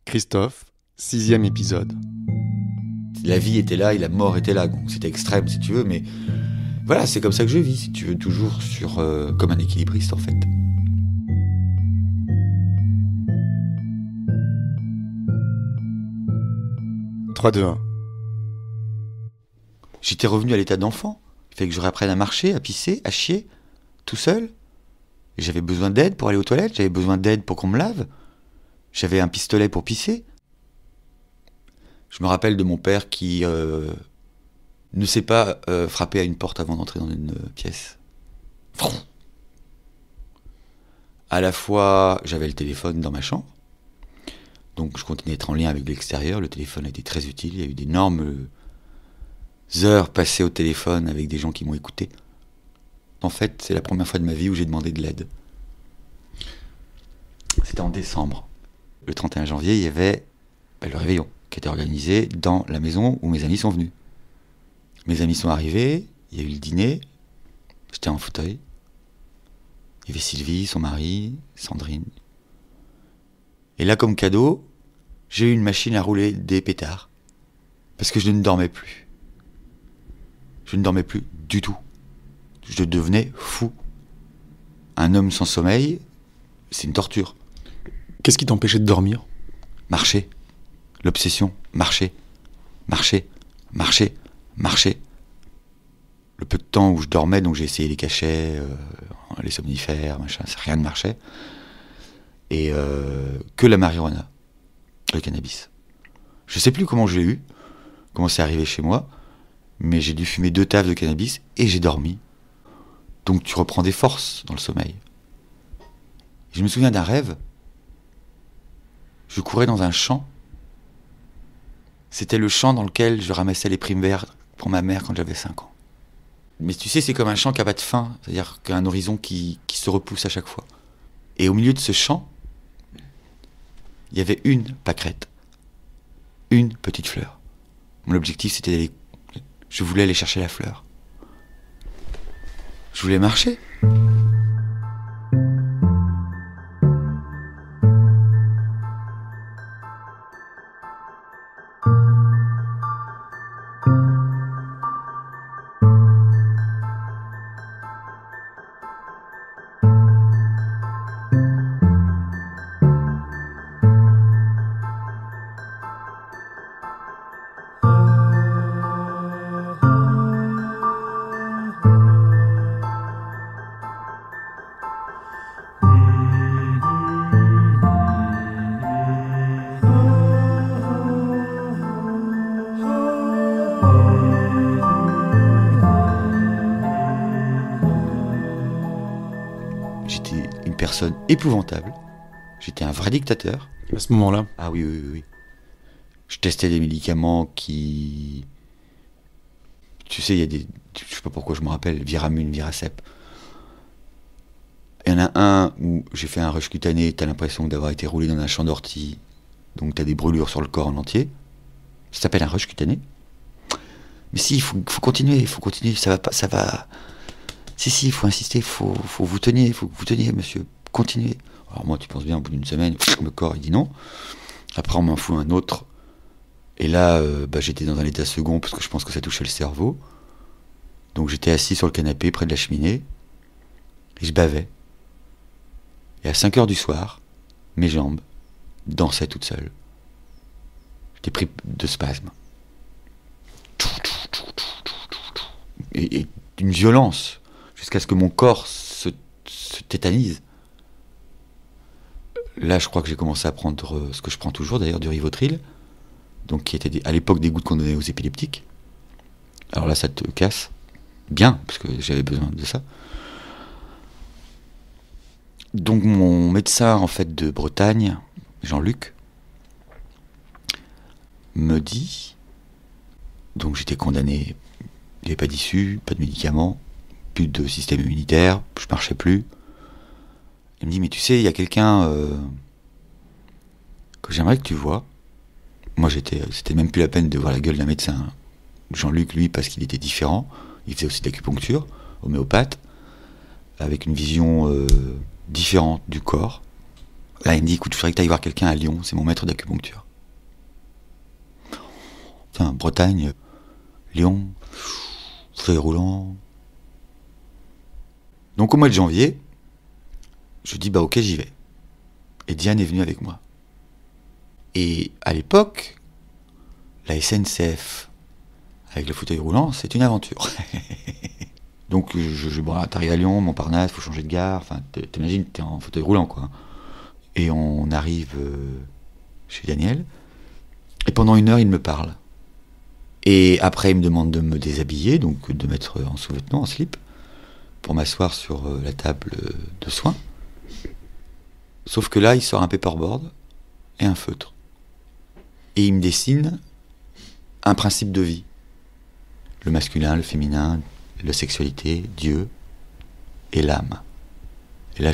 Christophe, 6e épisode. La vie était là et la mort était là, donc c'était extrême si tu veux, mais voilà, c'est comme ça que je vis, si tu veux, toujours comme un équilibriste en fait. « 3, 2, 1. J'étais revenu à l'état d'enfant, il fallait que je réapprenne à marcher, à pisser, à chier, tout seul. Et j'avais besoin d'aide pour aller aux toilettes, j'avais besoin d'aide pour qu'on me lave. J'avais un pistolet pour pisser. Je me rappelle de mon père qui ne sait pas frapper à une porte avant d'entrer dans une pièce. À la fois, j'avais le téléphone dans ma chambre, donc je continuais d'être en lien avec l'extérieur. Le téléphone a été très utile, il y a eu d'énormes heures passées au téléphone avec des gens qui m'ont écouté. En fait, c'est la première fois de ma vie où j'ai demandé de l'aide. C'était en décembre. Le 31 janvier, il y avait le réveillon qui était organisé dans la maison où mes amis sont venus. Mes amis sont arrivés, il y a eu le dîner, j'étais en fauteuil. Il y avait Sylvie, son mari, Sandrine. Et là, comme cadeau, j'ai eu une machine à rouler des pétards. Parce que je ne dormais plus. Je ne dormais plus du tout. Je devenais fou. Un homme sans sommeil, c'est une torture. Qu'est-ce qui t'empêchait de dormir ? Marcher. L'obsession. Marcher. Marcher. Marcher. Marcher. Le peu de temps où je dormais, donc j'ai essayé les cachets, les somnifères, machin, rien ne marchait. Et que la marijuana. Le cannabis. Je sais plus comment je l'ai eu, comment c'est arrivé chez moi, mais j'ai dû fumer 2 taffes de cannabis et j'ai dormi. Donc tu reprends des forces dans le sommeil. Je me souviens d'un rêve. Je courais dans un champ. C'était le champ dans lequel je ramassais les primes vertes pour ma mère quand j'avais 5 ans. Mais tu sais, c'est comme un champ qui n'a pas de fin, c'est-à-dire qu'un horizon qui se repousse à chaque fois. Et au milieu de ce champ, il y avait une pâquerette. Une petite fleur. Mon objectif, c'était d'aller... Je voulais aller chercher la fleur. Je voulais marcher. J'étais une personne épouvantable. J'étais un vrai dictateur. À ce moment-là ? Ah oui, oui, oui, oui. Je testais des médicaments qui... Tu sais, il y a des... Je sais pas pourquoi je me rappelle, Viramune, Viracep. Il y en a un où j'ai fait un rush cutané, t'as l'impression d'avoir été roulé dans un champ d'ortie, donc t'as des brûlures sur le corps en entier. Ça s'appelle un rush cutané. Mais si, il faut continuer, ça va pas, ça va... Si, il faut insister, faut vous teniez, monsieur, continuez. Alors moi, tu penses bien, au bout d'une semaine, le corps, il dit non. Après, on m'en fout un autre. Et là, j'étais dans un état second, parce que je pense que ça touchait le cerveau. Donc j'étais assis sur le canapé, près de la cheminée, et je bavais. Et à 5h du soir, mes jambes dansaient toutes seules. J'étais pris de spasmes. Et d'une violence, jusqu'à ce que mon corps se tétanise. Là, je crois que j'ai commencé à prendre ce que je prends toujours, d'ailleurs, du Rivotril, donc qui était à l'époque des gouttes qu'on donnait aux épileptiques. Alors là, ça te casse bien, parce que j'avais besoin de ça. Donc mon médecin, en fait, de Bretagne, Jean-Luc, me dit... Donc j'étais condamné, il n'y avait pas d'issue, pas de médicaments, plus de système immunitaire, je marchais plus. Il me dit, mais tu sais, il y a quelqu'un que j'aimerais que tu vois. Moi, c'était même plus la peine de voir la gueule d'un médecin. Jean-Luc, lui, parce qu'il était différent, il faisait aussi de l'acupuncture, homéopathe, avec une vision différente du corps, Là, il me dit, écoute, il faudrait que tu ailles voir quelqu'un à Lyon, c'est mon maître d'acupuncture. Tiens, Bretagne, Lyon, fauteuil roulant. Donc au mois de janvier, je dis, bah ok, j'y vais. Et Diane est venue avec moi. Et à l'époque, la SNCF, avec le fauteuil roulant, c'est une aventure. Donc, bon, t'arrives à Lyon, Montparnasse, faut changer de gare, enfin, t'imagines, t'es en fauteuil roulant, quoi. Et on arrive chez Daniel, et pendant 1 heure, il me parle. Et après, il me demande de me déshabiller, donc de mettre en sous-vêtements, en slip, pour m'asseoir sur la table de soins. Sauf que là, il sort un paperboard et un feutre. Et il me dessine un principe de vie. Le masculin, le féminin, la sexualité, Dieu et l'âme. Et là,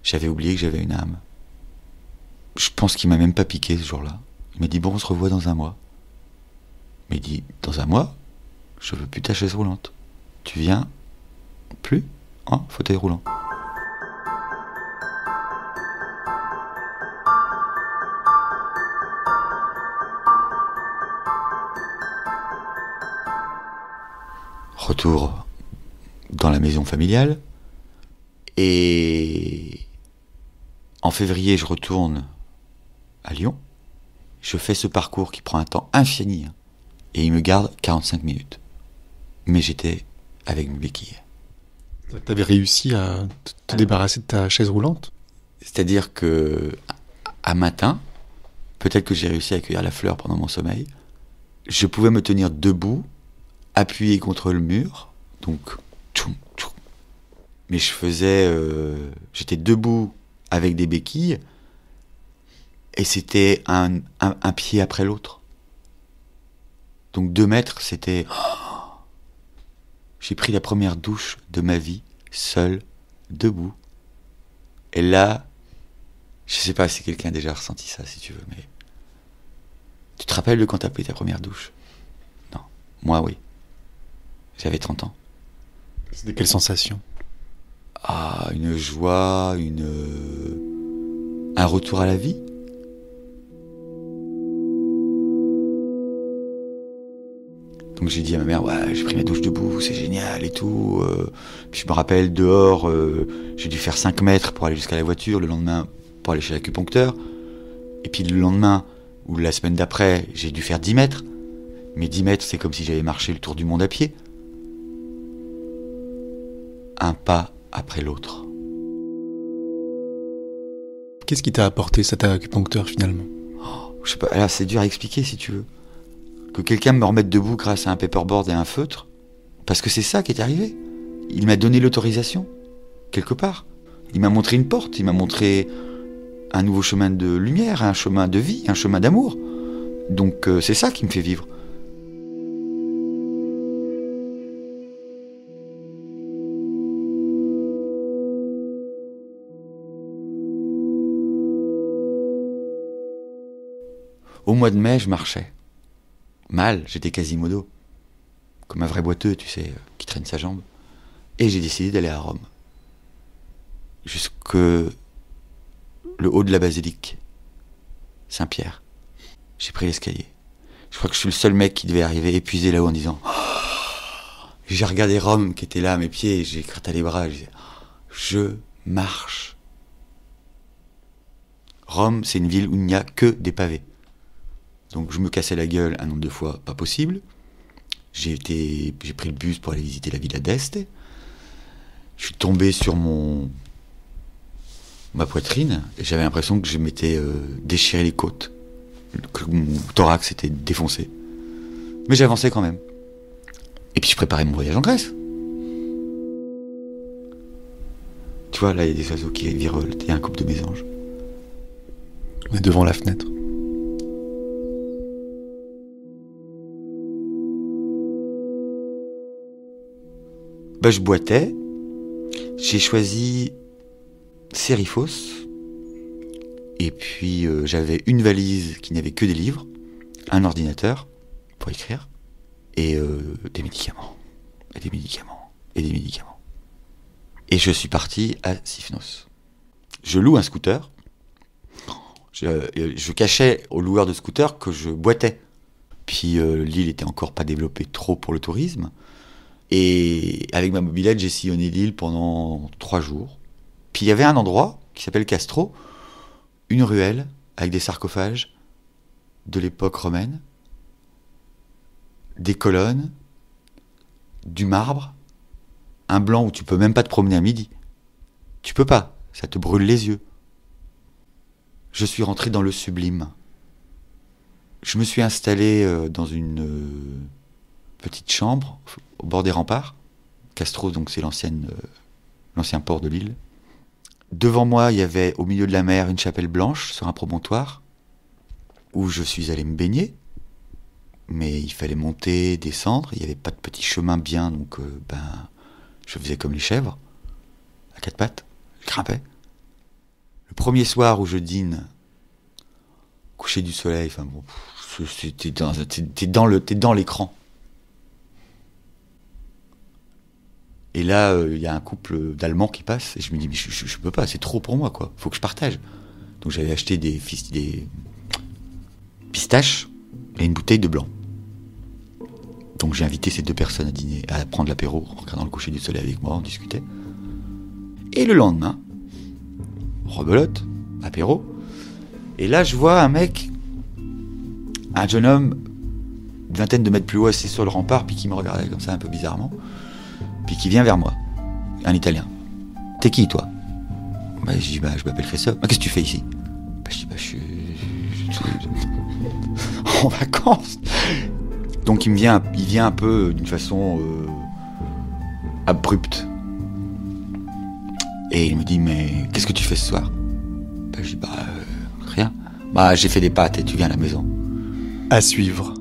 j'avais oublié que j'avais une âme. Je pense qu'il m'a même pas piqué ce jour-là. Il m'a dit, bon, on se revoit dans 1 mois. Mais il dit, dans 1 mois, je veux plus ta chaise roulante. Tu viens plus en fauteuil roulant. Retour dans la maison familiale. Et en février, je retourne à Lyon. Je fais ce parcours qui prend un temps infini. Et il me garde 45 minutes. Mais j'étais avec mes béquilles. T'avais réussi à te débarrasser de ta chaise roulante? C'est-à-dire que, à matin, peut-être que j'ai réussi à cueillir la fleur pendant mon sommeil, je pouvais me tenir debout, appuyé contre le mur, donc tchoum, tchoum. Mais j'étais debout avec des béquilles, et c'était un pied après l'autre. Donc 2 mètres, c'était... J'ai pris la première douche de ma vie, seul, debout. Et là, je sais pas si quelqu'un a déjà ressenti ça, si tu veux, mais... Tu te rappelles de quand t'as pris ta première douche? Non. Moi, oui. J'avais 30 ans. C'était quelle sensation? Ah, une joie, un retour à la vie. Donc j'ai dit à ma mère, ouais, j'ai pris ma douche debout, c'est génial et tout. Puis je me rappelle, dehors, j'ai dû faire 5 mètres pour aller jusqu'à la voiture, le lendemain pour aller chez l'acupuncteur. Et puis le lendemain, ou la semaine d'après, j'ai dû faire 10 mètres. Mais 10 mètres, c'est comme si j'avais marché le tour du monde à pied. Un pas après l'autre. Qu'est-ce qui t'a apporté cet acupuncteur finalement? Je sais pas, là c'est dur à expliquer si tu veux. Que quelqu'un me remette debout grâce à un paperboard et un feutre, parce que c'est ça qui est arrivé. Il m'a donné l'autorisation, quelque part. Il m'a montré une porte, il m'a montré un nouveau chemin de lumière, un chemin de vie, un chemin d'amour. Donc c'est ça qui me fait vivre. Au mois de mai, je marchais. Mal, j'étais Quasimodo. Comme un vrai boiteux, tu sais, qui traîne sa jambe. Et j'ai décidé d'aller à Rome. Jusque le haut de la basilique. Saint-Pierre. J'ai pris l'escalier. Je crois que je suis le seul mec qui devait arriver épuisé là-haut en disant... J'ai regardé Rome qui était là à mes pieds et j'ai éclaté les bras. Je disais, je marche. Rome, c'est une ville où il n'y a que des pavés. Donc je me cassais la gueule un nombre de fois pas possible. J'ai pris le bus pour aller visiter la Villa d'Este. Je suis tombé sur ma poitrine et j'avais l'impression que je m'étais déchiré les côtes, que mon thorax était défoncé. Mais j'avançais quand même. Et puis je préparais mon voyage en Grèce. Tu vois, là il y a des oiseaux qui virolent, il y a un couple de mésanges. On est devant la fenêtre. Bah, je boitais. J'ai choisi Sérifos. Et puis j'avais une valise qui n'avait que des livres, un ordinateur pour écrire, et des médicaments. Et des médicaments. Et des médicaments. Et je suis parti à Sifnos. Je loue un scooter. Je cachais aux loueurs de scooters que je boitais. Puis l'île était encore pas développée trop pour le tourisme. Et avec ma mobilette, j'ai sillonné l'île pendant 3 jours. Puis il y avait un endroit qui s'appelle Castro, une ruelle avec des sarcophages de l'époque romaine, des colonnes, du marbre, un blanc où tu peux même pas te promener à midi. Tu peux pas, ça te brûle les yeux. Je suis rentré dans le sublime. Je me suis installé dans une petite chambre au bord des remparts. Castro, donc c'est l'ancien port de l'île. Devant moi, il y avait au milieu de la mer une chapelle blanche sur un promontoire où je suis allé me baigner. Mais il fallait monter, descendre. Il n'y avait pas de petit chemin bien, donc je faisais comme les chèvres, à 4 pattes. Je grimpais. Le premier soir où je dîne, coucher du soleil, enfin bon, t'es dans l'écran. Et là, il y a un couple d'Allemands qui passe, et je me dis, mais je peux pas, c'est trop pour moi, quoi. Faut que je partage. Donc j'avais acheté des pistaches et une bouteille de blanc. Donc j'ai invité ces 2 personnes à dîner, à prendre l'apéro, en regardant le coucher du soleil avec moi, on discutait. Et le lendemain, rebelote, apéro, et là je vois un mec, un jeune homme, une vingtaine de mètres plus haut, assis sur le rempart, puis qui me regardait comme ça un peu bizarrement, puis qui vient vers moi, un Italien. T'es qui, toi? Je dis, je m'appelle Christophe. Qu'est-ce que tu fais ici? Je dis, je suis en vacances. Donc il vient un peu d'une façon abrupte. Et il me dit, mais qu'est-ce que tu fais ce soir? Je dis, rien. J'ai fait des pâtes et tu viens à la maison. À suivre.